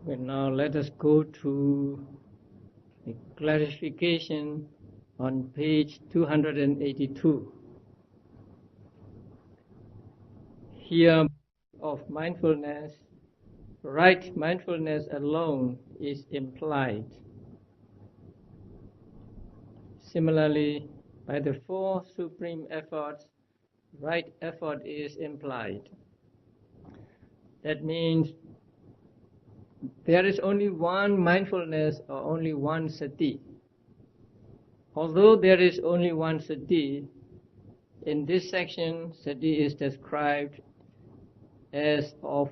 Well, now let us go to the clarification on page 282. Here of mindfulness, right mindfulness alone is implied. Similarly, by the four supreme efforts, right effort is implied. That means there is only one mindfulness or only one sati. Although there is only one sati, in this section, sati is described as of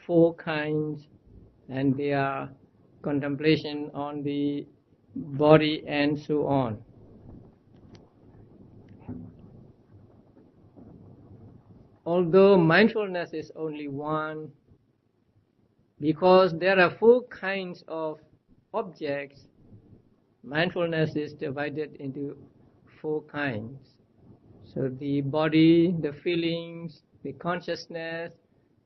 four kinds, and they are contemplation on the body and so on. Although mindfulness is only one, because there are four kinds of objects, mindfulness is divided into four kinds. So the body, the feelings, the consciousness,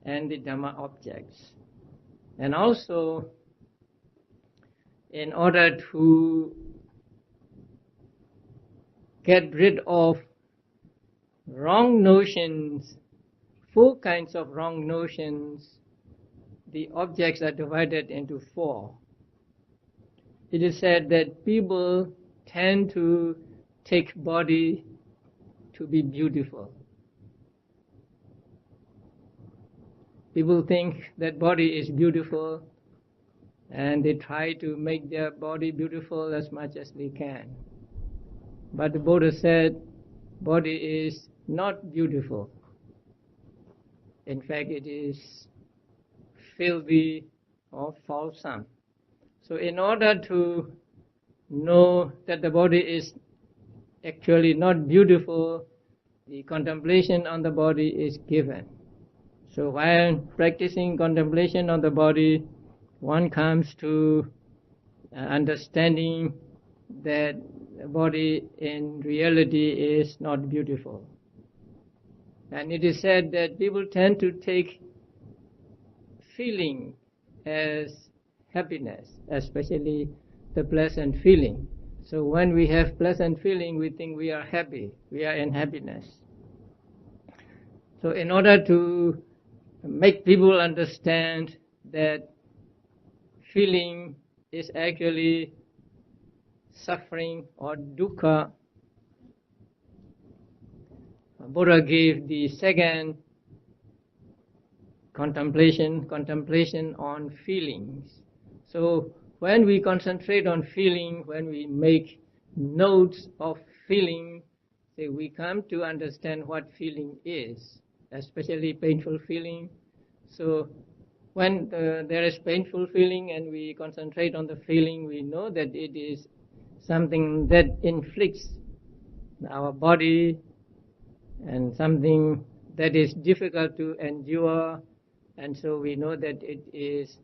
and the Dhamma objects. And also, in order to get rid of wrong notions, four kinds of wrong notions, the objects are divided into four. It is said that people tend to take body to be beautiful. People think that body is beautiful, and they try to make their body beautiful as much as they can. But the Buddha said, body is not beautiful. In fact, it is filthy or falsome. So in order to know that the body is actually not beautiful, the contemplation on the body is given. So while practicing contemplation on the body, one comes to understanding that the body in reality is not beautiful. And it is said that people tend to take feeling as happiness, especially the pleasant feeling. So when we have pleasant feeling, we think we are happy, we are in happiness. So in order to make people understand that feeling is actually suffering or dukkha, Buddha gave the second contemplation on feelings. So when we concentrate on feeling, when we make notes of feeling, we come to understand what feeling is, especially painful feeling. So when there is painful feeling and we concentrate on the feeling, we know that it is something that inflicts our body and something that is difficult to endure, and so we know that it is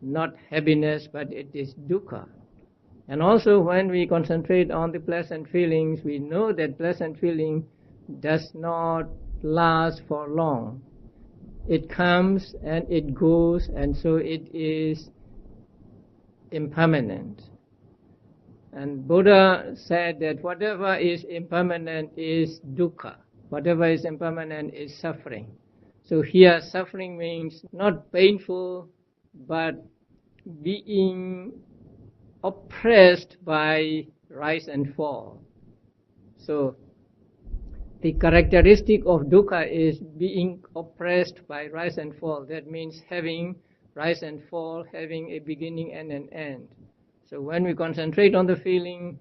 not happiness but it is dukkha. And also when we concentrate on the pleasant feelings, we know that pleasant feeling does not last for long. It comes and it goes, and so it is impermanent. And Buddha said that whatever is impermanent is dukkha. Whatever is impermanent is suffering. So here suffering means not painful, but being oppressed by rise and fall. So the characteristic of dukkha is being oppressed by rise and fall. That means having rise and fall, having a beginning and an end. So when we concentrate on the feeling,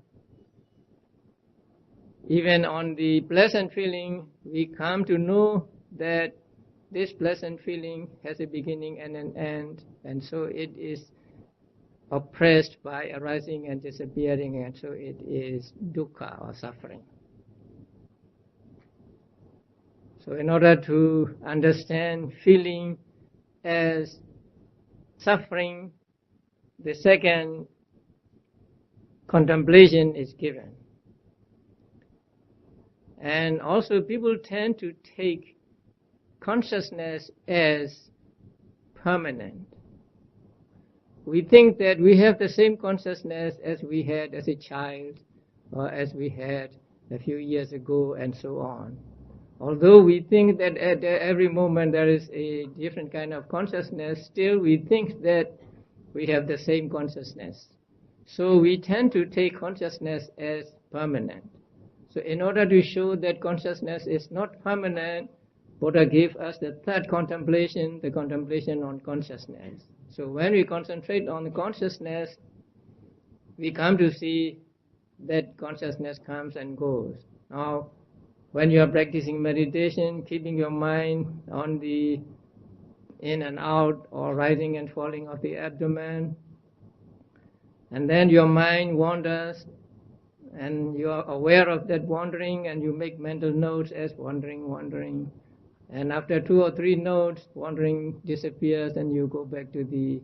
even on the pleasant feeling, we come to know that this pleasant feeling has a beginning and an end, and so it is oppressed by arising and disappearing, and so it is dukkha or suffering. So in order to understand feeling as suffering, the second contemplation is given. And also people tend to take consciousness as permanent. we think that we have the same consciousness as we had as a child, or as we had a few years ago, and so on. Although we think that at every moment there is a different kind of consciousness, still we think that we have the same consciousness. So we tend to take consciousness as permanent. So in order to show that consciousness is not permanent, Buddha gave us the third contemplation, the contemplation on consciousness. So when we concentrate on the consciousness, we come to see that consciousness comes and goes. Now, when you are practicing meditation, keeping your mind on the in and out or rising and falling of the abdomen, and then your mind wanders, and you are aware of that wandering, and you make mental notes as wandering. And after 2 or 3 notes, wandering disappears, and you go back to the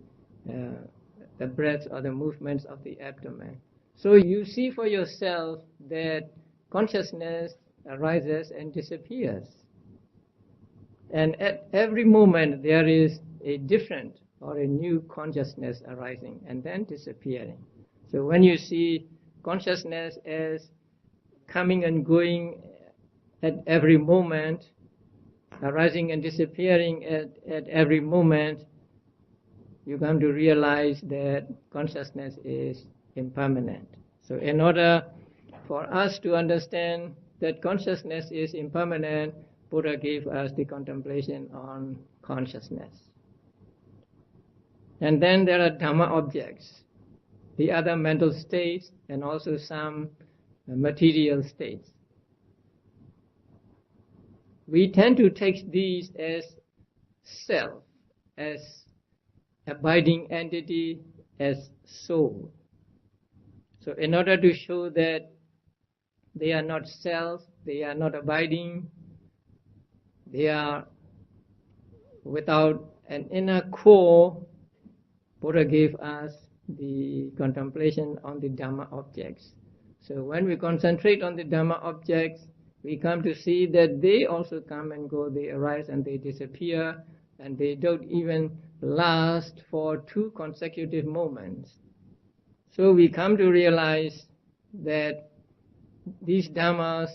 breath or the movements of the abdomen. So you see for yourself that consciousness arises and disappears. And at every moment there is a different or a new consciousness arising and then disappearing. So when you see consciousness as coming and going at every moment, arising and disappearing at every moment, you come to realize that consciousness is impermanent. So in order for us to understand that consciousness is impermanent, Buddha gave us the contemplation on consciousness. And then there are Dhamma objects, the other mental states, and also some material states. We tend to take these as self, as abiding entity, as soul. So in order to show that they are not self, they are not abiding, they are without an inner core, Buddha gave us the contemplation on the Dhamma objects. So when we concentrate on the Dhamma objects, we come to see that they also come and go, they arise and they disappear, and they don't even last for 2 consecutive moments. So we come to realize that these Dhammas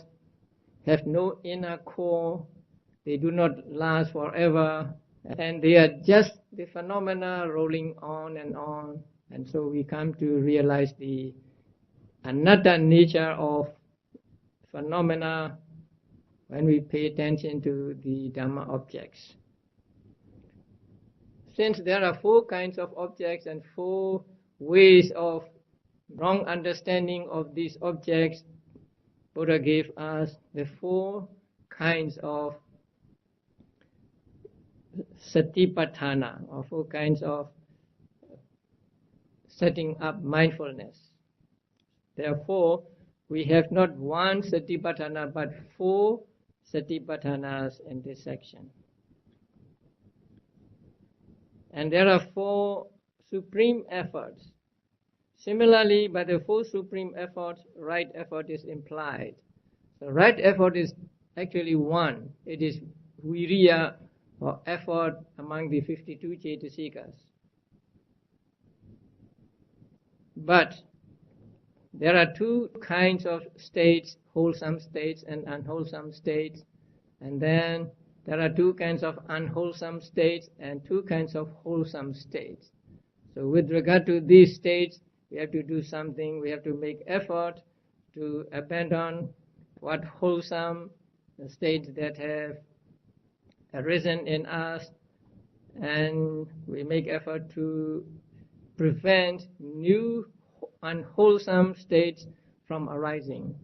have no inner core, they do not last forever, and they are just the phenomena rolling on. And so we come to realize the anatta nature of phenomena when we pay attention to the Dhamma objects. Since there are 4 kinds of objects and 4 ways of wrong understanding of these objects, Buddha gave us the 4 kinds of satipatthana, or 4 kinds of setting up mindfulness. Therefore, we have not 1 satipatthana but 4 satipatthanas in this section. And there are 4 supreme efforts. Similarly, by the 4 supreme efforts, right effort is implied. The right effort is actually 1. It is viriya, or effort among the 52 cetasikas. But there are 2 kinds of states, wholesome states and unwholesome states. And then there are 2 kinds of unwholesome states and 2 kinds of wholesome states. So with regard to these states, we have to do something, we have to make effort to abandon what wholesome states that have arisen in us, and we make effort to prevent new unwholesome states from arising.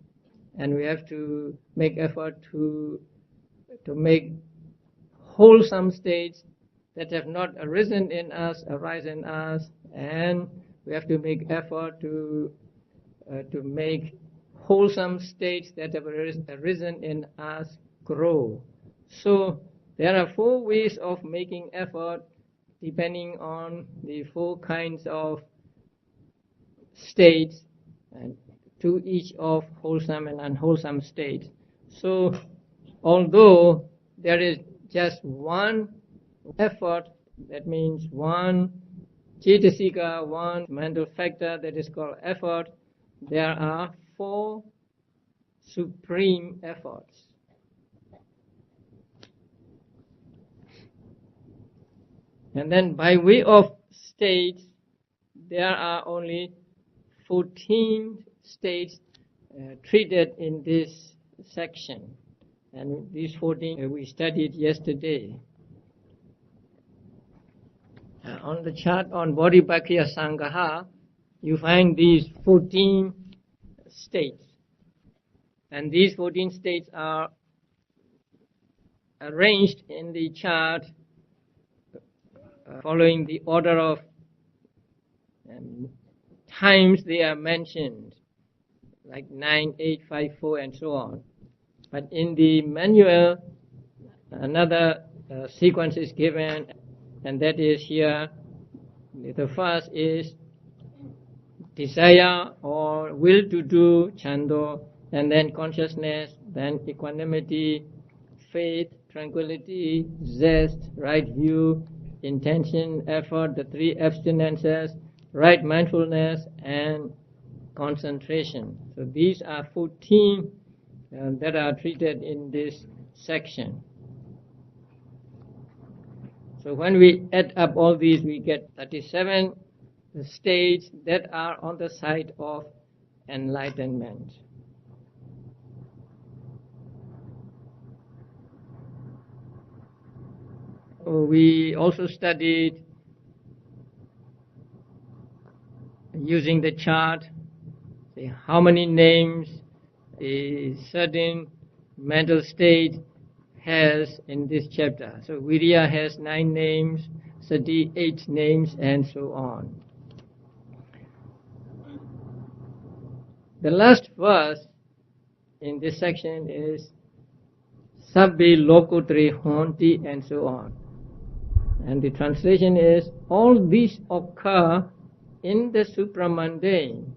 And we have to make effort to make wholesome states that have not arisen in us arise in us, and we have to make effort to make wholesome states that have arisen in us grow. So there are 4 ways of making effort depending on the 4 kinds of states, and to each of wholesome and unwholesome states. So although there is just 1 effort, that means 1 Cetasika, one mental factor that is called effort. There are 4 supreme efforts. And then by way of states, there are only 14 states treated in this section. And these 14 we studied yesterday. On the chart on Bodhipakkhiya-Saṅgaha, you find these 14 states. And these 14 states are arranged in the chart following the order of times they are mentioned, like 9, 8, 5, 4, and so on. But in the manual, another sequence is given, and that is here. The first is desire or will to do, chando, and then consciousness, then equanimity, faith, tranquility, zest, right view, intention, effort, the 3 abstinences, right mindfulness, and concentration. So these are 14 that are treated in this section. So when we add up all these, we get 37 states that are on the side of enlightenment. We also studied using the chart, how many names a certain mental state has in this chapter. So Virya has 9 names, Sati 8 names, and so on. The last verse in this section is Sabbe Lokotre Honti, and so on. And the translation is, all these occur in the supramundane.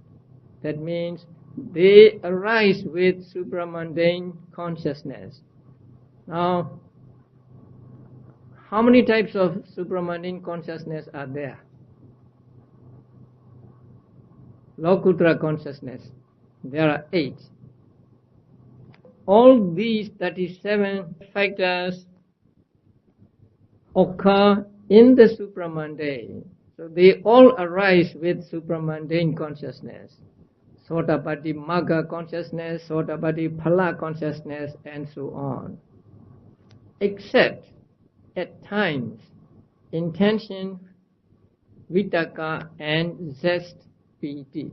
That means they arise with supramundane consciousness. Now, how many types of supramundane consciousness are there? Lokutra consciousness. There are 8. All these 37 factors occur in the supramundane. So they all arise with supramundane consciousness. Sotapatti Magga consciousness, Sotapatti Phala consciousness, and so on. Except at times, intention, vitaka, and zest, piti.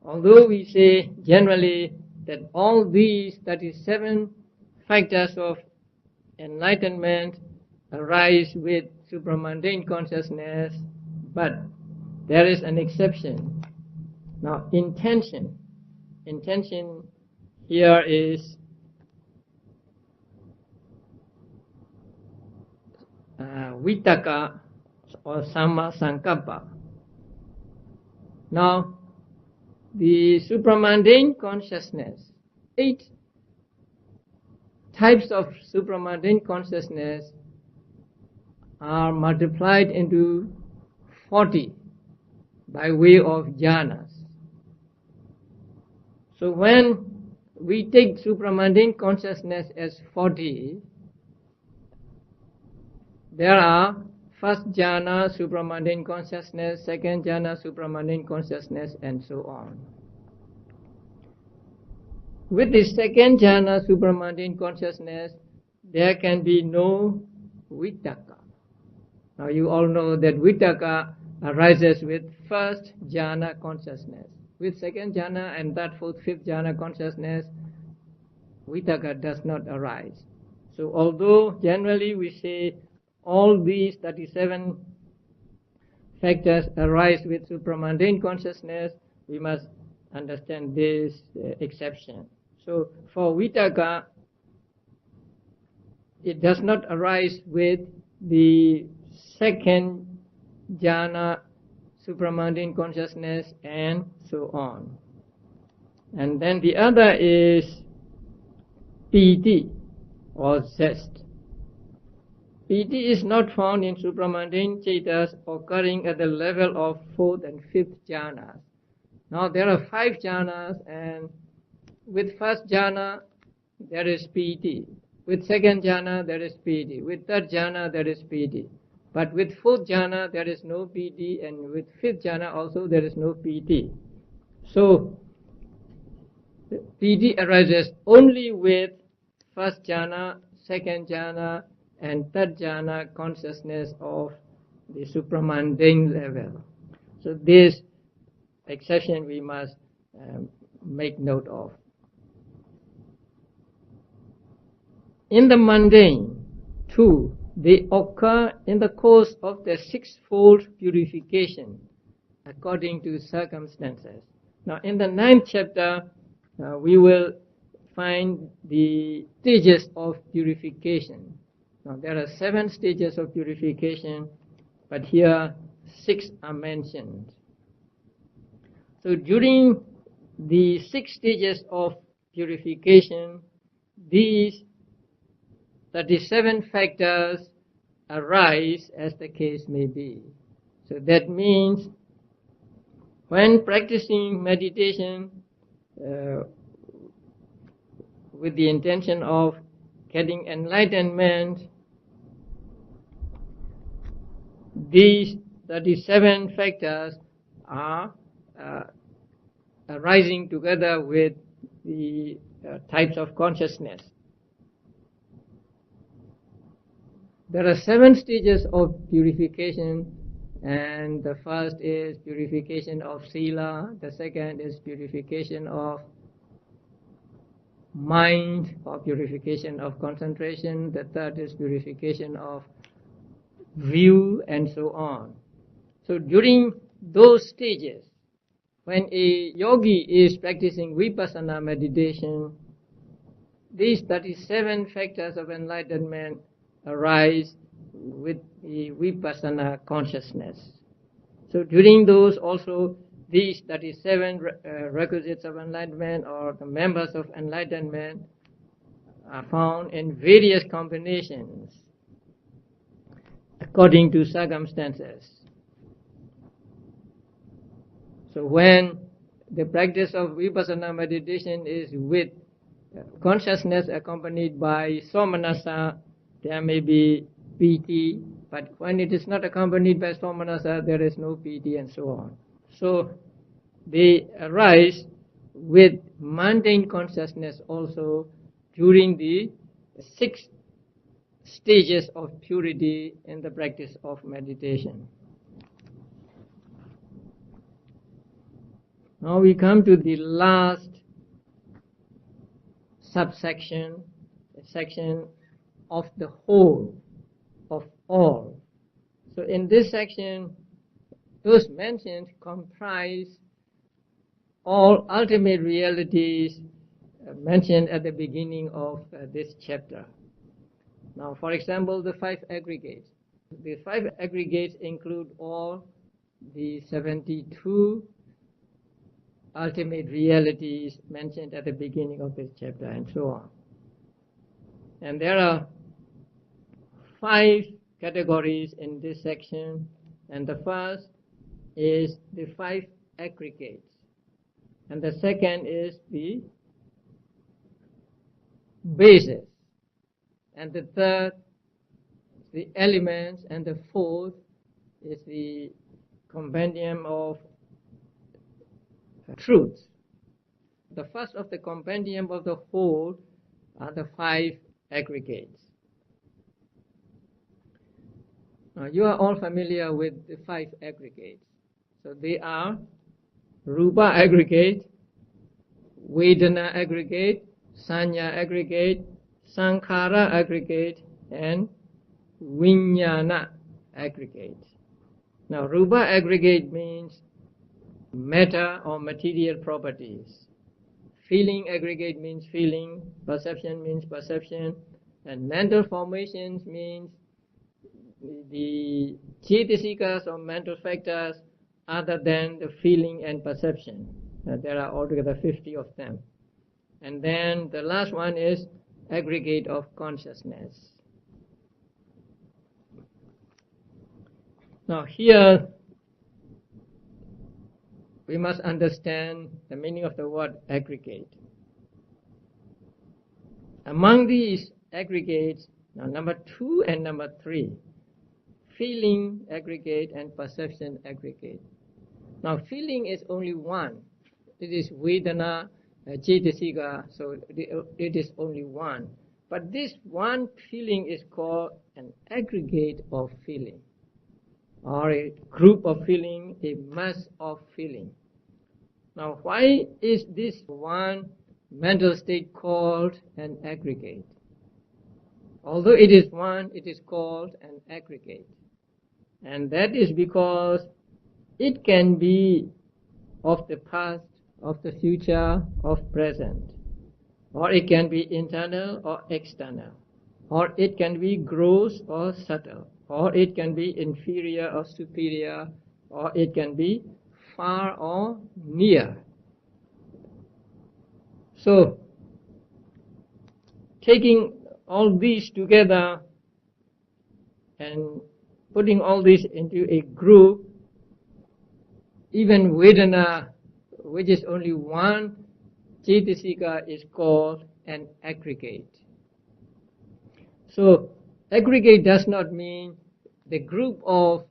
Although we say generally that all these 37 factors of enlightenment arise with supramundane consciousness, but there is an exception. Now, intention here is vitaka or Sabba-Saṅgaha. Now, the supramundane consciousness, 8 types of supramundane consciousness are multiplied into 40 by way of jhanas. So when we take supramundane consciousness as 40, there are first jhana, supramundane consciousness, second jhana, supramundane consciousness, and so on. With the second jhana, supramundane consciousness, there can be no vitaka. Now you all know that vitaka arises with first jhana consciousness. With second jhana and third, fourth, fifth jhana consciousness, vitaka does not arise. So although generally we say all these 37 factors arise with supramundane consciousness, we must understand this exception. So for vitaka, it does not arise with the second jhana, supramundane consciousness, and so on. And then the other is piti or zest. piti is not found in supramundane cetas occurring at the level of 4th and 5th jhanas. Now there are 5 jhanas, and with first jhana there is piti. With second jhana there is piti. With third jhana there is piti. But with 4th jhana there is no piti, and with 5th jhana also there is no piti. So piti arises only with first jhana, second jhana, and third jhana consciousness of the supramundane level. So this exception we must make note of. In the mundane, too, they occur in the course of the 6-fold purification according to circumstances. Now in the 9th chapter, we will find the stages of purification. Now there are 7 stages of purification, but here 6 are mentioned. So during the 6 stages of purification, these 37 factors arise as the case may be. So that means when practicing meditation with the intention of getting enlightenment, these 37 factors are arising together with the types of consciousness. There are 7 stages of purification, and the first is purification of sila, the second is purification of mind or purification of concentration, the third is purification of view, and so on. So during those stages, when a yogi is practicing vipassana meditation, these 37 factors of enlightenment arise with the vipassana consciousness. So during those also, these 37 requisites of enlightenment or the members of enlightenment are found in various combinations according to circumstances. So when the practice of vipassana meditation is with consciousness accompanied by somanasa, there may be piti, but when it is not accompanied by somanasa, there is no piti, and so on. So they arise with mundane consciousness also during the 6 stages of purity in the practice of meditation. Now we come to the last subsection, a section of the whole, of all. So in this section, those mentioned comprise all ultimate realities mentioned at the beginning of this chapter. Now, for example, the 5 aggregates. The 5 aggregates include all the 72 ultimate realities mentioned at the beginning of this chapter, and so on. And there are 5 categories in this section, and the first is the 5 aggregates, and the second is the basis, and the third the elements, and the fourth is the compendium of truth. The first of the compendium of the whole are the 5 aggregates. Now you are all familiar with the 5 aggregates. So they are Rupa aggregate, Vedana aggregate, Sanya aggregate, Sankhara aggregate, and Vijnana aggregate. Now Rupa aggregate means matter or material properties. Feeling aggregate means feeling, perception means perception, and mental formations means the cetasikas or mental factors other than the feeling and perception. There are altogether 50 of them. And then the last one is aggregate of consciousness. Now here we must understand the meaning of the word aggregate. Among these aggregates, now number 2 and number 3, feeling aggregate and perception aggregate. Now feeling is only one. It is Vedana, Cetasika, so it is only one. But this one feeling is called an aggregate of feeling, or a group of feeling, a mass of feeling. Now why is this one mental state called an aggregate? Although it is one, it is called an aggregate. And that is because it can be of the past, of the future, of present. Or it can be internal or external. Or it can be gross or subtle. Or it can be inferior or superior. Or it can be far or near. So, taking all these together and putting all this into a group, even Vedana, which is only one Cetasika, is called an aggregate. So, aggregate does not mean the group of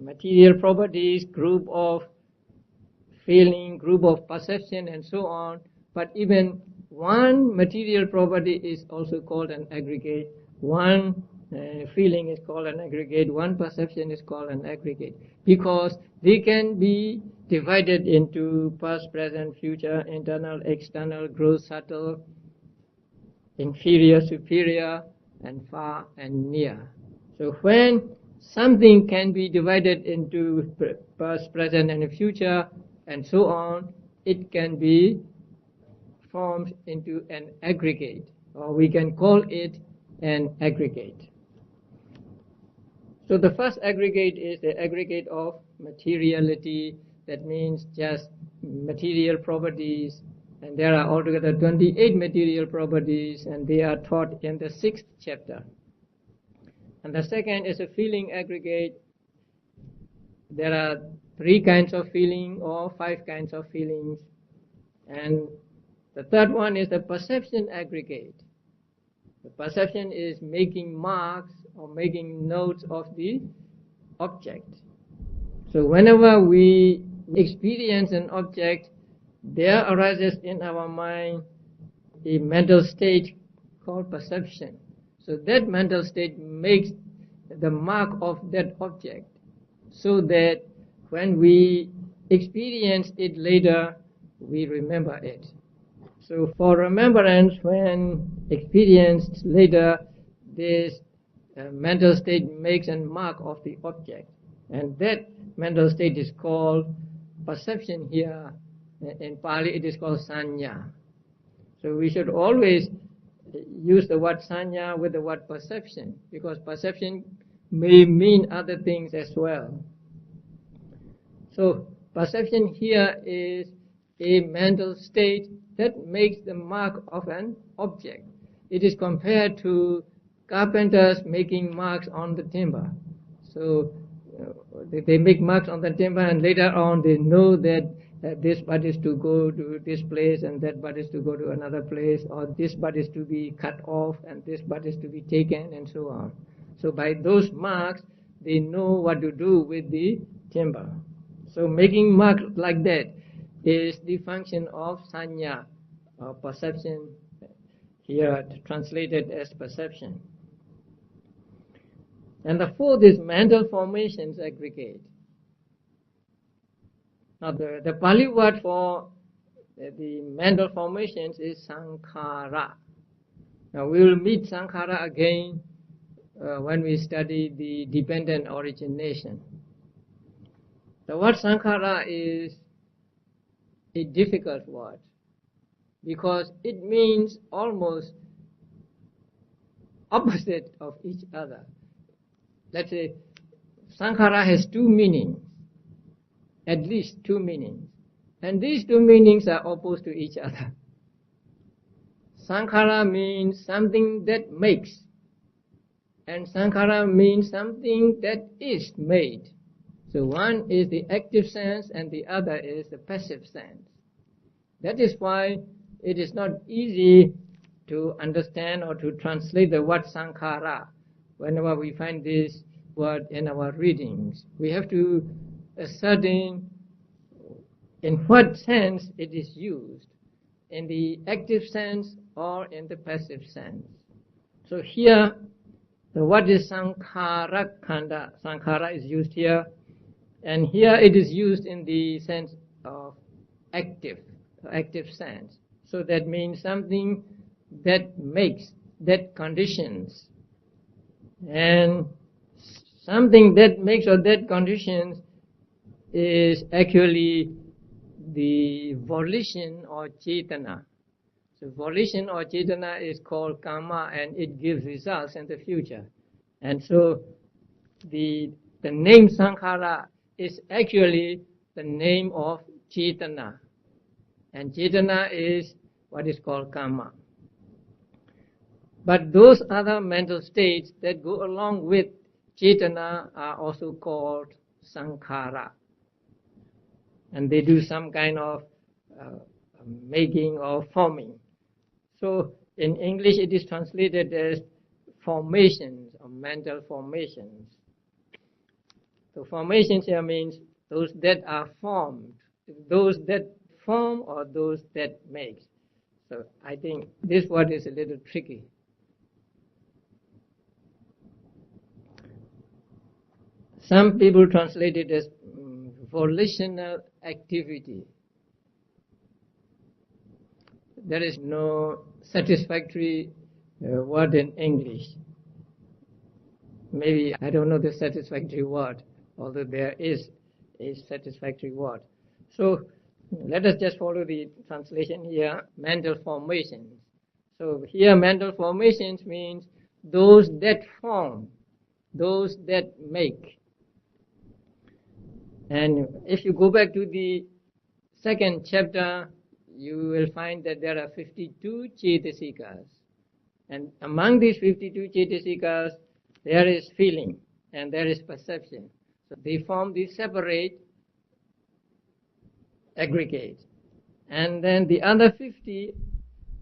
material properties, group of feeling, group of perception, and so on, but even one material property is also called an aggregate. One feeling is called an aggregate. One perception is called an aggregate. Because they can be divided into past, present, future, internal, external, gross, subtle, inferior, superior, and far and near. So when something can be divided into past, present, and future, and so on, it can be formed into an aggregate, or we can call it an aggregate. So the first aggregate is the aggregate of materiality. That means just material properties, and there are altogether 28 material properties, and they are taught in the 6th chapter. And the second is a feeling aggregate. There are 3 kinds of feeling or 5 kinds of feelings, and the third one is the perception aggregate. The perception is making marks or making notes of the object. So whenever we experience an object, there arises in our mind a mental state called perception. So that mental state makes the mark of that object, so that when we experience it later, we remember it. So for remembrance, when experienced later, this mental state makes a mark of the object. And that mental state is called perception here. In Pali it is called sanya. So we should always use the word sanya with the word perception, because perception may mean other things as well. So perception here is a mental state that makes the mark of an object. It is compared to carpenters making marks on the timber. So they make marks on the timber, and later on they know that this bud is to go to this place and that bud is to go to another place, or this bud is to be cut off and this bud is to be taken, and so on. So by those marks they know what to do with the timber. So making marks like that is the function of sanya, or perception, here translated as perception. And the fourth is mental formations aggregate. Now the Pali word for the mental formations is sankhara. Now we will meet sankhara again when we study the dependent origination. The word sankhara is a difficult word because it means almost opposite of each other. Let's say sankhara has 2 meanings, at least 2 meanings, and these 2 meanings are opposed to each other. Sankhara means something that makes, and Saṅkhara means something that is made. So one is the active sense and the other is the passive sense. That is why it is not easy to understand or to translate the word Saṅkhara. Whenever we find this word in our readings, we have to ascertain in what sense it is used, in the active sense or in the passive sense. So here, the word is Saṅkhara Khanda. Saṅkhara is used here, and here it is used in the sense of active sense. So that means something that makes, that conditions. And something that makes or that conditions is actually the volition or cetana. So volition or cetana is called karma, and it gives results in the future. And so the name Saṅkhara is actually the name of cetana. And cetana is what is called karma. But those other mental states that go along with cetana are also called Saṅkhara. And they do some kind of making or forming. So in English it is translated as formations or mental formations. So formations here means those that are formed, those that form or those that make. So I think this word is a little tricky. Some people translate it as volitional activity. There is no satisfactory word in English. Maybe I don't know the satisfactory word, although there is a satisfactory word. So let us just follow the translation here, mental formations. So here mental formations means those that form, those that make. And if you go back to the second chapter, you will find that there are 52 cetasikas. And among these 52 cetasikas, there is feeling and there is perception. So they form the separate aggregate. And then the other 50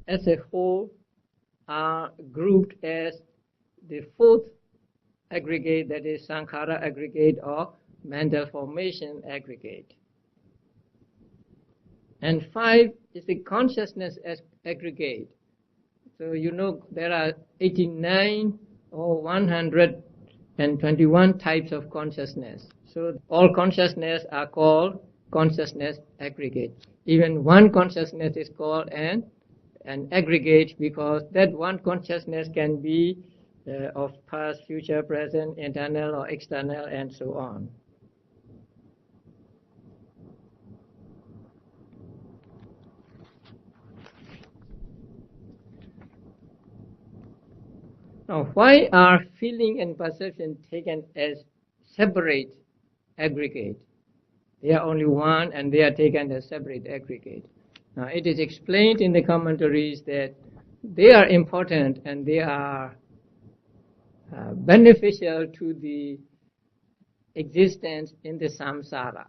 as a whole are grouped as the fourth aggregate, that is Saṅkhara aggregate or mental formation aggregate. And 5 is the consciousness aggregate. So you know there are 89 or 121 types of consciousness. So all consciousness are called consciousness aggregate. Even one consciousness is called an aggregate, because that one consciousness can be of past, future, present, internal or external, and so on. Now, why are feeling and perception taken as separate aggregate? They are only one and they are taken as separate aggregate. Now, it is explained in the commentaries that they are important and they are beneficial to the existence in the samsara.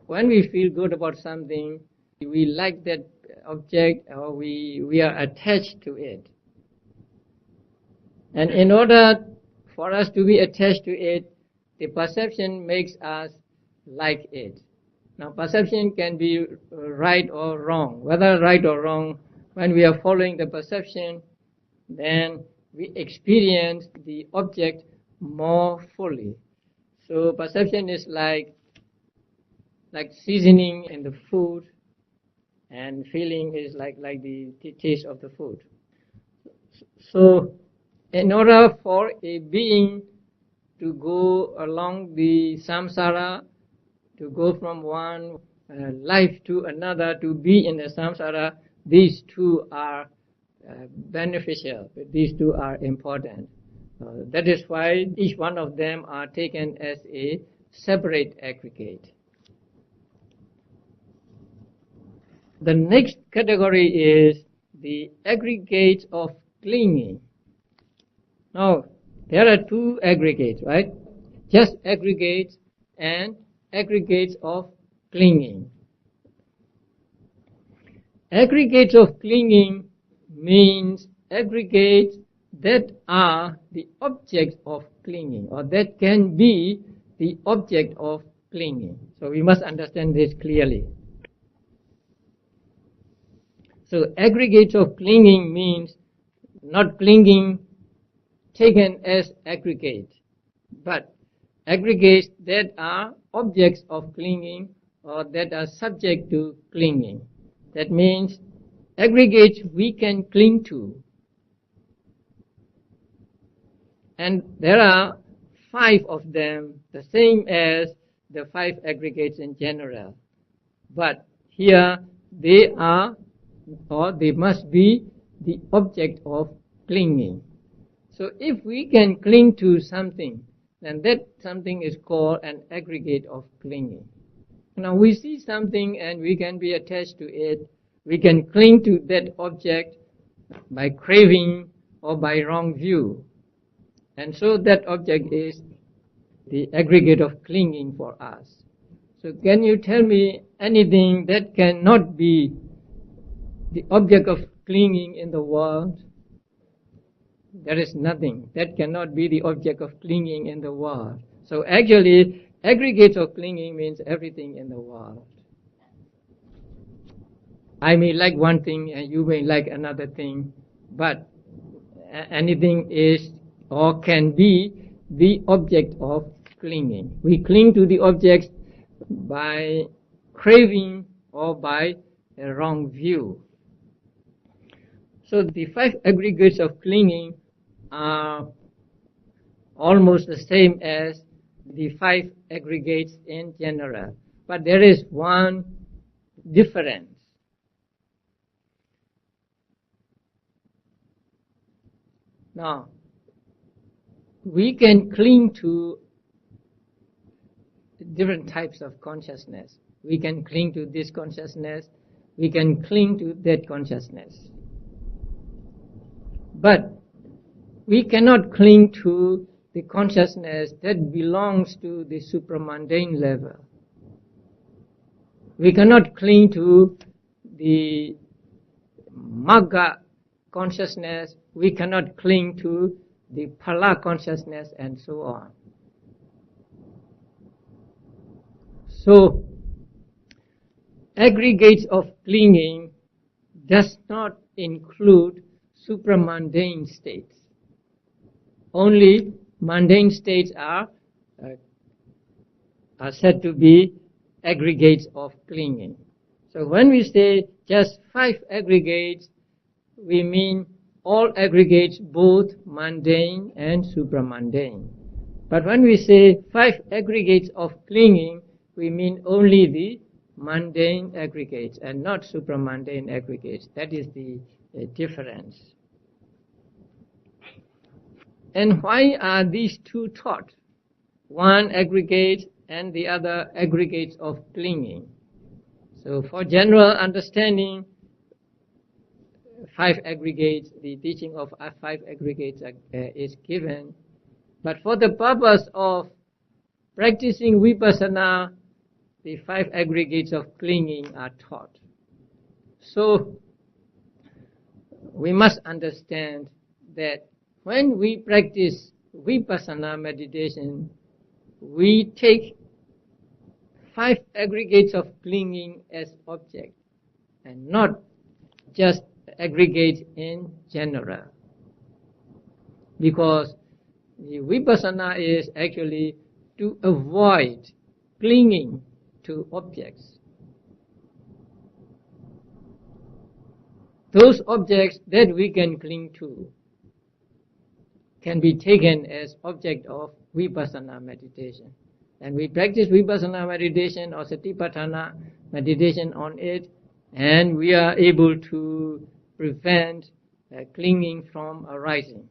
When we feel good about something, we like that object or we are attached to it. And in order for us to be attached to it, the perception makes us like it. Now perception can be right or wrong. Whether right or wrong, when we are following the perception, then we experience the object more fully. So perception is like seasoning in the food, and feeling is like the taste of the food. So in order for a being to go along the samsara, to go from one life to another, to be in the samsara, these two are beneficial, these two are important. That is why each one of them are taken as a separate aggregate. The next category is the aggregates of clinging. Now, there are two aggregates, right? Just aggregates and aggregates of clinging. Aggregates of clinging means aggregates that are the object of clinging, or that can be the object of clinging. So we must understand this clearly. So aggregates of clinging means not clinging taken as aggregate, but aggregates that are objects of clinging or that are subject to clinging. That means aggregates we can cling to. And there are 5 of them, the same as the 5 aggregates in general. But here they are, or they must be, the object of clinging. So if we can cling to something, then that something is called an aggregate of clinging. Now we see something and we can be attached to it. We can cling to that object by craving or by wrong view. And so that object is the aggregate of clinging for us. So can you tell me anything that cannot be the object of clinging in the world? There is nothing that cannot be the object of clinging in the world. So actually, aggregates of clinging means everything in the world. I may like one thing and you may like another thing, but anything is or can be the object of clinging. We cling to the objects by craving or by a wrong view. So the 5 aggregates of clinging are almost the same as the 5 aggregates in general. But there is one difference. Now, we can cling to different types of consciousness. We can cling to this consciousness. We can cling to that consciousness. But we cannot cling to the consciousness that belongs to the supramundane level. We cannot cling to the Magga consciousness. We cannot cling to the Phala consciousness and so on. So, aggregates of clinging does not include supramundane states. Only mundane states are said to be aggregates of clinging. So when we say just 5 aggregates, we mean all aggregates, both mundane and supramundane. But when we say 5 aggregates of clinging, we mean only the mundane aggregates and not supramundane aggregates. That is the difference. And why are these two taught? One aggregate and the other aggregates of clinging. So for general understanding, 5 aggregates, the teaching of 5 aggregates is given. But for the purpose of practicing vipassana, the 5 aggregates of clinging are taught. So we must understand that when we practice vipassana meditation, we take 5 aggregates of clinging as object and not just aggregates in general. Because the vipassana is actually to avoid clinging to objects. Those objects that we can cling to can be taken as object of vipassana meditation. And we practice vipassana meditation or satipatthana meditation on it, and we are able to prevent clinging from arising.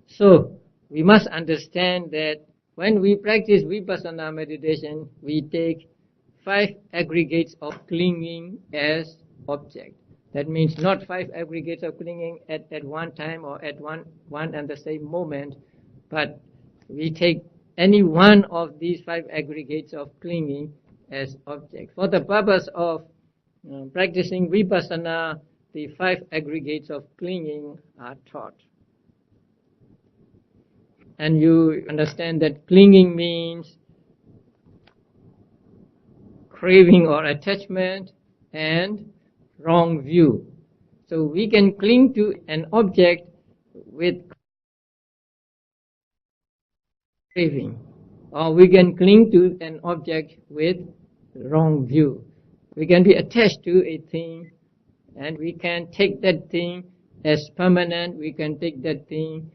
So, we must understand that when we practice vipassana meditation, we take 5 aggregates of clinging as object. That means not 5 aggregates of clinging at one time or at one and the same moment, but we take any one of these 5 aggregates of clinging as object. For the purpose of practicing vipassana, the 5 aggregates of clinging are taught. And you understand that clinging means craving or attachment and wrong view. So we can cling to an object with craving, or we can cling to an object with wrong view. We can be attached to a thing, and we can take that thing as permanent, we can take that thing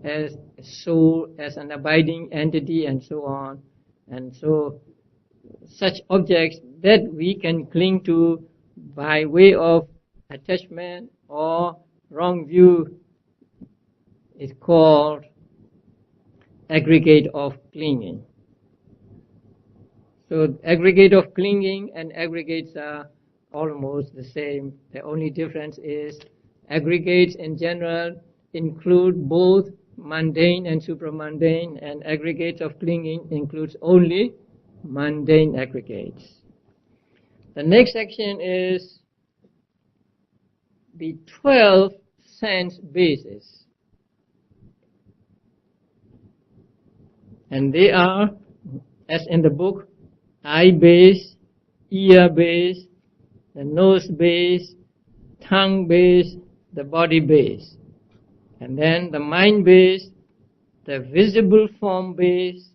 as a soul, as an abiding entity, and so on. And so such objects that we can cling to by way of attachment or wrong view is called aggregate of clinging. So aggregate of clinging and aggregates are almost the same. The only difference is aggregates in general include both mundane and supramundane, and aggregates of clinging includes only mundane aggregates. The next section is the 12 sense bases. And they are, as in the book, eye base, ear base, the nose base, tongue base, the body base. And then the mind base, the visible form base,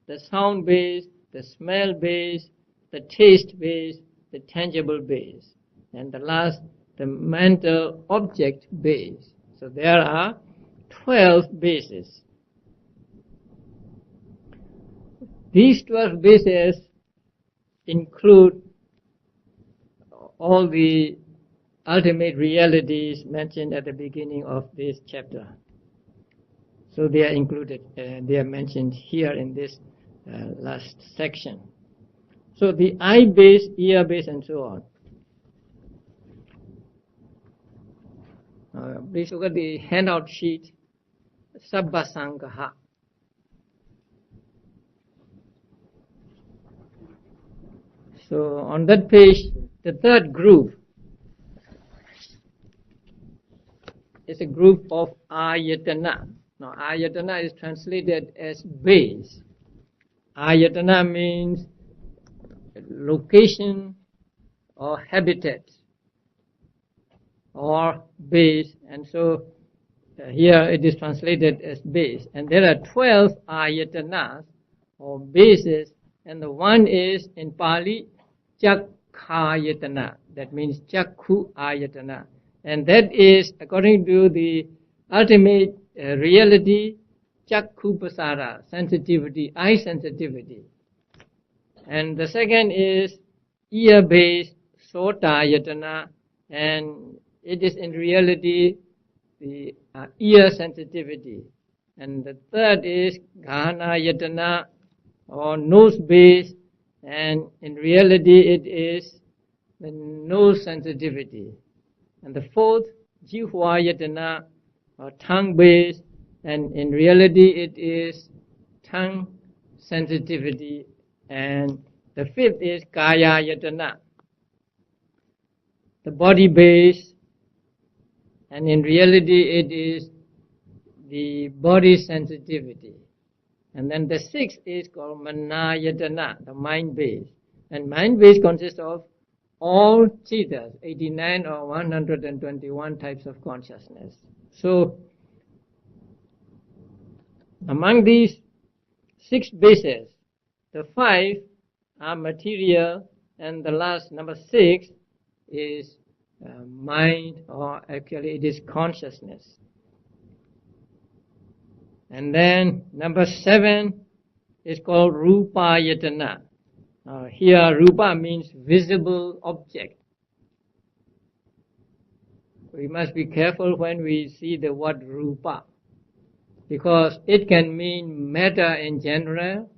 the sound base, the smell base, the taste base, the tangible base. And the last, the mental object base. So there are 12 bases. These 12 bases include all the ultimate realities mentioned at the beginning of this chapter. So they are included, they are mentioned here in this last section. So the eye base, ear base, and so on. Please look at the handout sheet, Sabba-Saṅgaha. So on that page, the third group is a group of ayatana. Now ayatana is translated as base. Ayatana means location or habitat or base, and so here it is translated as base. And there are 12 ayatanas or bases, and the one is in Pali Chakkhayatana, that means Chakku Ayatana, and that is according to the ultimate reality, Chakku Pasara, sensitivity, eye sensitivity. And the second is ear based Sotayatana, and it is in reality the ear sensitivity. And the third is Ghanayatana or nose based, and in reality it is the nose sensitivity. And the fourth, Jihvayatana or tongue based, and in reality it is tongue sensitivity. And the fifth is Kayayatana, the body base, and in reality it is the body sensitivity. And then the sixth is called Manayatana, the mind base. And mind base consists of all chitas, 89 or 121 types of consciousness. So among these 6 bases, the 5 are material, and the last, number 6, is mind, or actually it is consciousness. And then number 7 is called Rupayatana. Here Rupa means visible object. We must be careful when we see the word Rupa, because it can mean matter in general,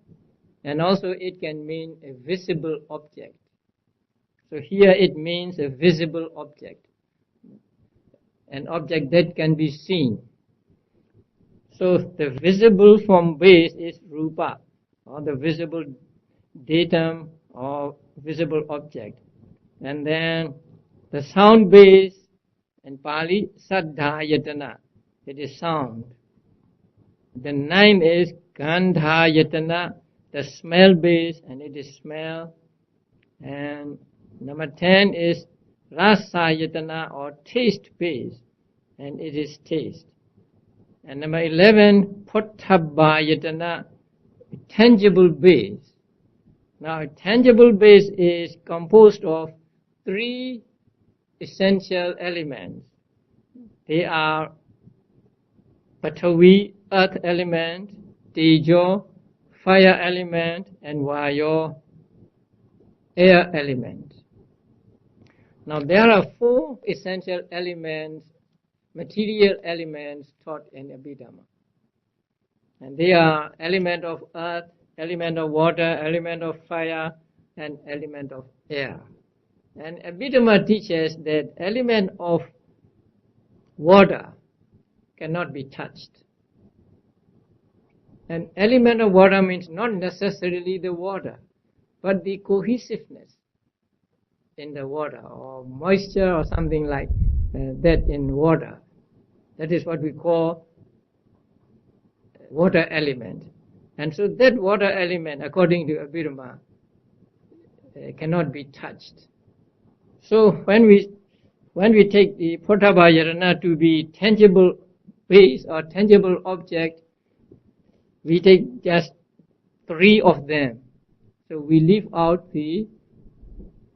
and also it can mean a visible object. So here it means a visible object. an object that can be seen. So the visible form base is rupa, or the visible datum or visible object. And then the sound base, in Pali, saddhayatana, it is sound. The 9 is gandhayatana, the smell base, and it is smell. And number 10 is rasayatana, or taste base, and it is taste. And number 11, pottabhayatana, tangible base. Now, a tangible base is composed of 3 essential elements. They are Pathavi, earth element, Tejo, fire element, and Vayo, air element. Now, there are 4 essential elements, material elements taught in Abhidhamma. And they are element of earth, element of water, element of fire, and element of air. And Abhidhamma teaches that element of water cannot be touched. And element of water means not necessarily the water, but the cohesiveness in the water, or moisture, or something like that in water. That is what we call water element. And so that water element, according to Abhidhamma, cannot be touched. So when we take the pottabhayatana to be tangible base or tangible object, we take just 3 of them. So we leave out the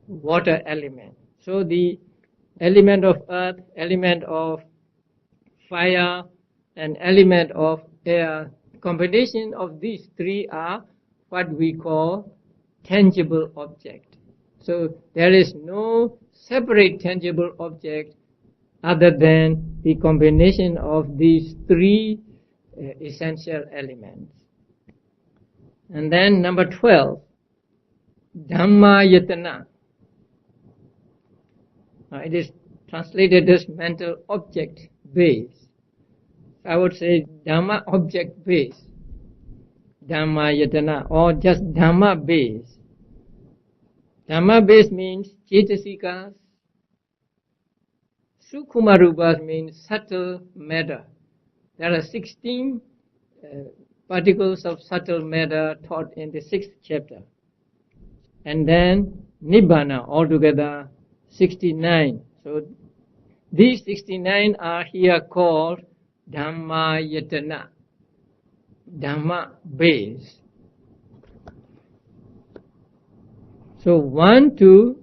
water element. So the element of earth, element of fire, and element of air, combination of these 3 are what we call tangible object. So there is no separate tangible object other than the combination of these 3 essential elements. And then number 12, Dhammayatana. It is translated as mental object base. I would say Dhamma object base, Dhammayatana, or just Dhamma base. Dhamma base means Cetasikas. Sukhumarupas means subtle matter. There are 16 particles of subtle matter taught in the 6th chapter. And then Nibbana, altogether 69. So these 69 are here called Dhammayatana, Dhamma base. So 1 to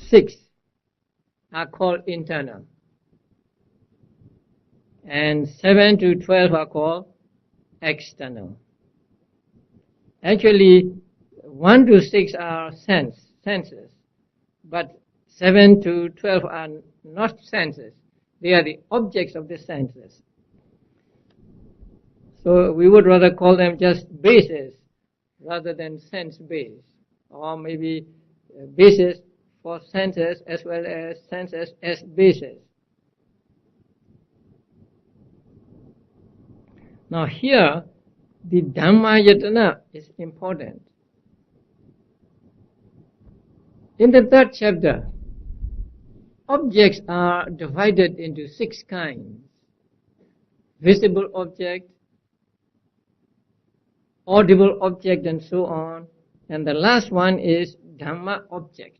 6 are called internal, and 7 to 12 are called external. Actually, 1 to 6 are senses, but 7 to 12 are not senses. They are the objects of the senses. So we would rather call them just bases rather than sense base, or maybe bases for senses as well as senses as bases. Now here, the Dhammayatana is important. In the 3rd chapter, objects are divided into 6 kinds. Visible object, audible object, and so on. And the last one is Dhamma object.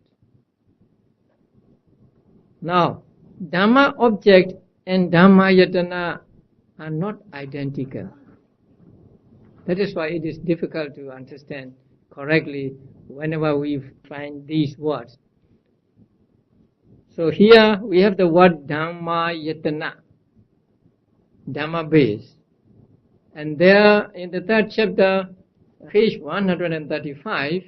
Now, Dhamma object and Dhammayatana are not identical. That is why it is difficult to understand correctly whenever we find these words. So here we have the word Dhammayatana, Dhamma base. And there in the 3rd chapter, page 135,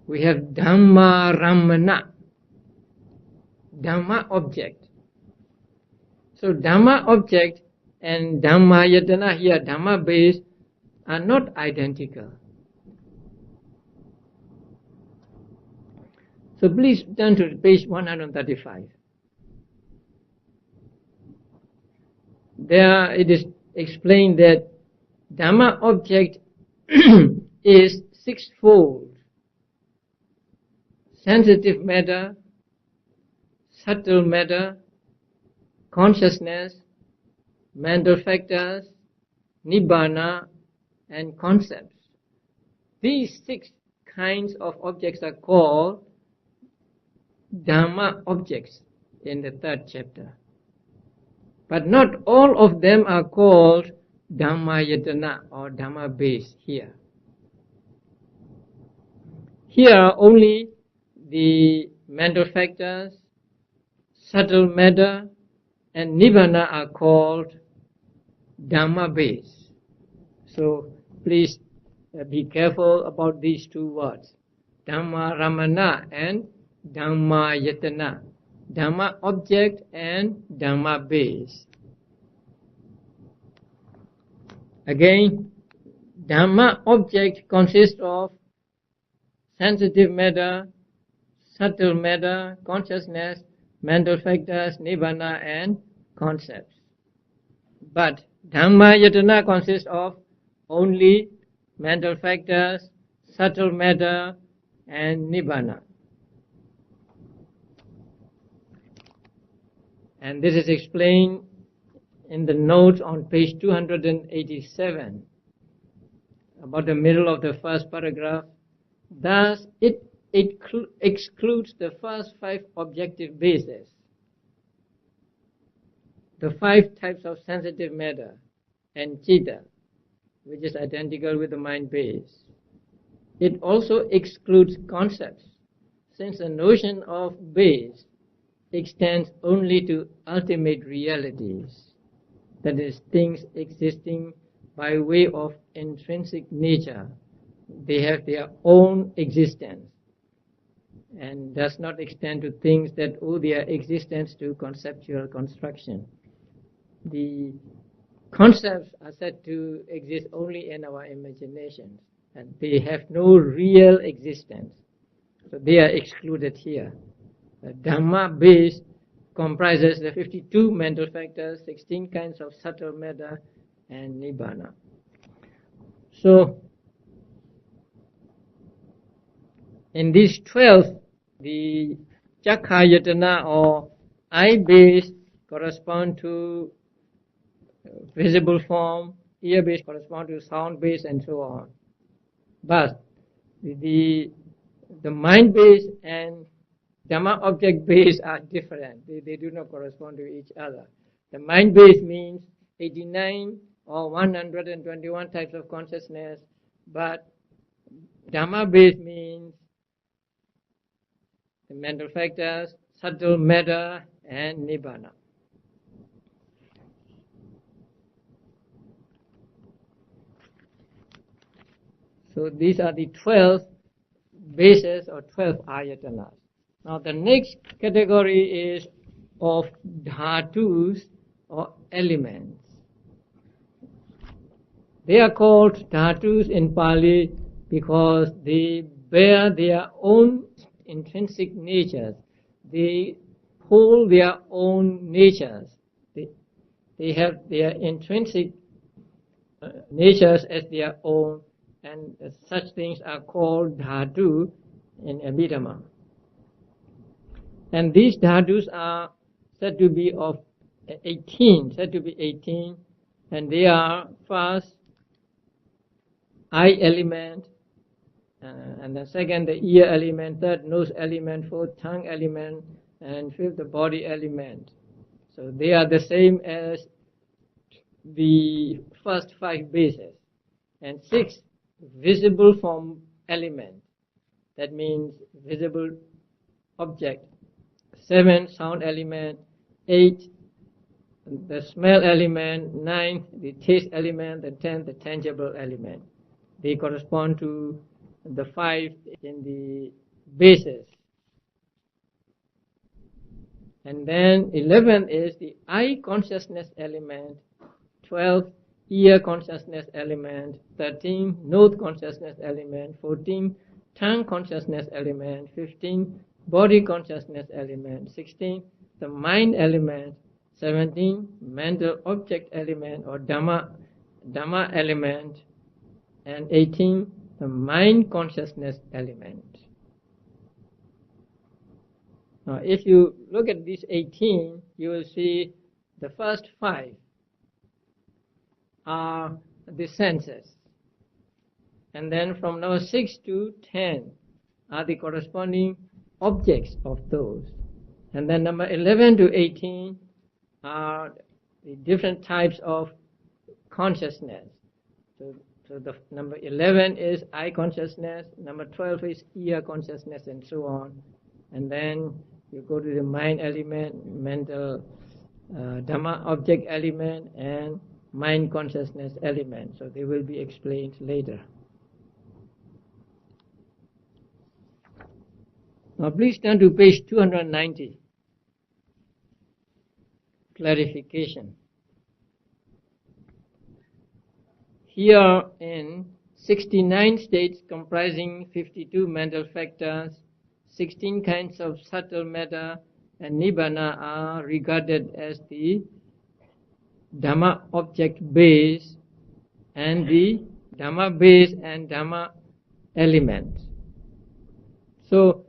we have Dhamma Ramana, Dhamma object. So Dhamma object and Dhammayatana here, Dhamma base, are not identical. So please turn to page 135. There it is explained that Dhamma object is sixfold: sensitive matter, subtle matter, consciousness, mental factors, nibbana, and concepts. These 6 kinds of objects are called Dhamma objects in the 3rd chapter. But not all of them are called Dhammayatana or Dhamma base here. Here only the mental factors, subtle matter, and nibbana are called Dhamma base. So please be careful about these 2 words, Dhamma Ramana and Dhamma Yatana, Dhamma object and Dhamma base. Again, Dhamma object consists of sensitive matter, subtle matter, consciousness, mental factors, nibbana, and concepts. But Dhamma Yatana consists of only mental factors, subtle matter, and nibbana. And this is explained in the notes on page 287, about the middle of the first paragraph. Thus, it excludes the first 5 objective bases, the 5 types of sensitive matter and citta, which is identical with the mind base. It also excludes concepts, since the notion of base extends only to ultimate realities, that is, things existing by way of intrinsic nature. They have their own existence and does not extend to things that owe their existence to conceptual construction. The concepts are said to exist only in our imaginations, and they have no real existence. So they are excluded here. The Dhamma base comprises the 52 mental factors, 16 kinds of subtle matter, and nibbana. So, in these 12, the Cakkayatana or eye base correspond to visible form, ear base correspond to sound base, and so on. But the mind base and Dhamma object base are different. They do not correspond to each other. The mind base means 89 or 121 types of consciousness, but Dhamma base means the mental factors, subtle matter, and nibbana. So these are the 12 bases or 12 ayatanas. Now the next category is of dhatus or elements. They are called dhatus in Pali because they bear their own intrinsic natures. They hold their own natures. They have their intrinsic natures as their own, and such things are called dhatu in Abhidhamma. And these dhatus are said to be of 18, and they are first eye element, and the second the ear element, third nose element, fourth tongue element, and fifth the body element. So they are the same as the first 5 bases. And 6 visible form element, that means visible object. 7 sound element, 8 the smell element, 9 the taste element, and 10 the tangible element. They correspond to the 5 in the bases. And then 11 is the eye consciousness element, 12 ear consciousness element, 13 nose consciousness element, 14 tongue consciousness element, 15 body consciousness element. 16, the mind element. 17, mental object element or Dhamma element. And 18, the mind consciousness element. Now, if you look at these 18, you will see the first 5 are the senses. And then from number 6 to 10 are the corresponding objects of those. And then number 11 to 18 are the different types of consciousness. So the number 11 is eye consciousness, number 12 is ear consciousness, and so on. And then you go to the mind element, mental Dhamma object element, and mind consciousness element. So they will be explained later. Now please turn to page 290. Clarification. Here in 69 states comprising 52 mental factors, 16 kinds of subtle matter and Nibbana are regarded as the Dhamma object base and the Dhamma base and Dhamma element. So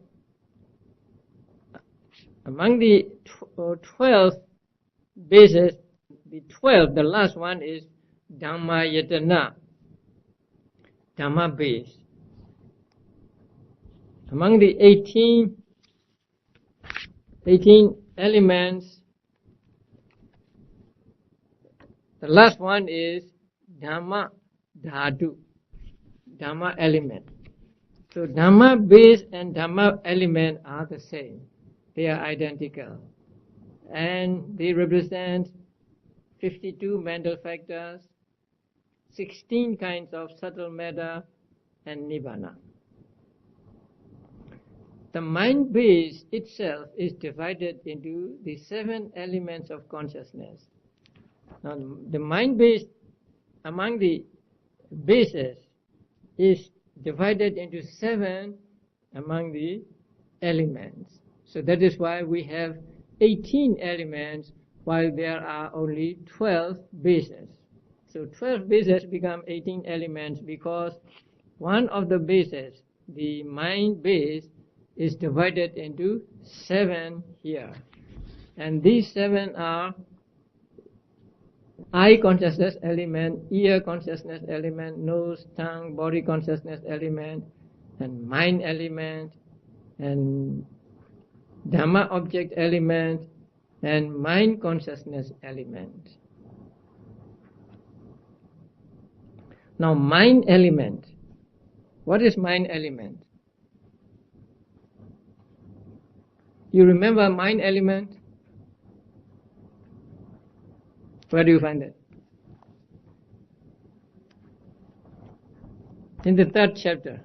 among the 12 bases, the last one is Dhamma Yatana, Dhamma base. Among the 18 elements, the last one is Dhamma Dhatu, Dhamma element. So Dhamma base and Dhamma element are the same. They are identical. And they represent 52 mental factors, 16 kinds of subtle matter, and Nibbana. The mind base itself is divided into the 7 elements of consciousness. Now, the mind base among the bases is divided into 7 among the elements. So that is why we have 18 elements while there are only 12 bases. So 12 bases become 18 elements because one of the bases, the mind base, is divided into 7 here. And these 7 are eye consciousness element, ear consciousness element, nose, tongue, body consciousness element, and mind element, and Dhamma object element, and mind consciousness element. Now mind element. What is mind element? You remember mind element? Where do you find it? In the 3rd chapter.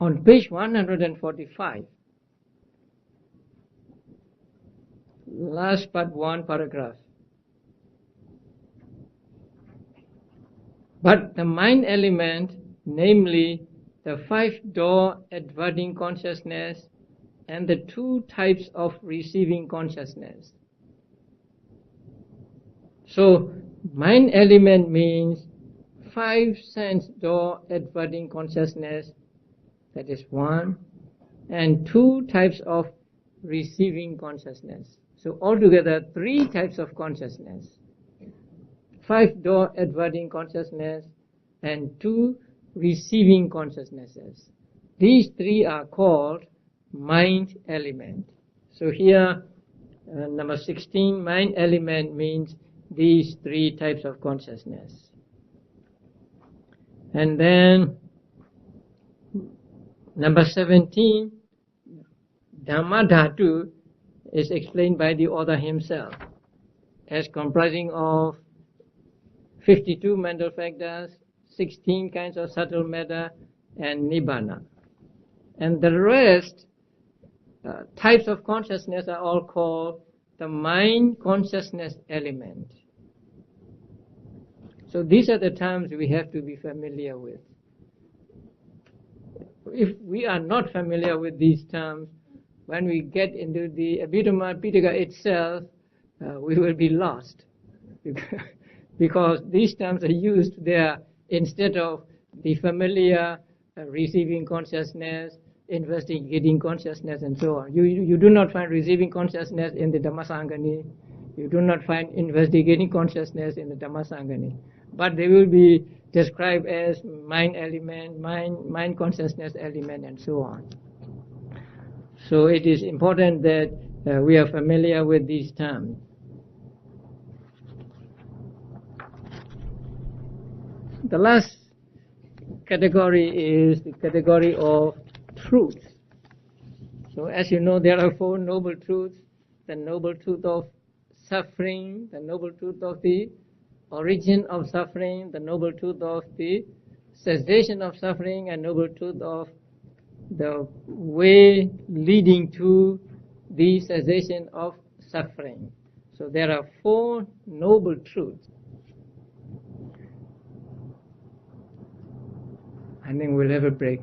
On page 145. Last part 1 paragraph. But the mind element, namely the 5-door adverting consciousness and the 2 types of receiving consciousness. So mind element means 5 sense door adverting consciousness, that is 1, and 2 types of receiving consciousness. So altogether 3 types of consciousness. 5-door adverting consciousness and 2 receiving consciousnesses. These 3 are called mind element. So here number 16, mind element means these 3 types of consciousness. And then number 17, Dhamma Dhatu, is explained by the author himself as comprising of 52 mental factors, 16 kinds of subtle matter, and Nibbana. And the rest types of consciousness are all called the mind consciousness element. So these are the terms we have to be familiar with. if we are not familiar with these terms, when we get into the Abhidhamma Pitaka itself, we will be lost. Because these terms are used there instead of the familiar receiving consciousness, investigating consciousness, and so on. You do not find receiving consciousness in the Dhammasangani. You do not find investigating consciousness in the Dhammasangani. But they will be described as mind element, mind consciousness element, and so on. So it is important that we are familiar with these terms. The last category is the category of truth. So as you know, there are 4 noble truths: the noble truth of suffering, the noble truth of the origin of suffering, the noble truth of the cessation of suffering, and noble truth of the way leading to the cessation of suffering. So there are 4 noble truths. I think we'll have a break.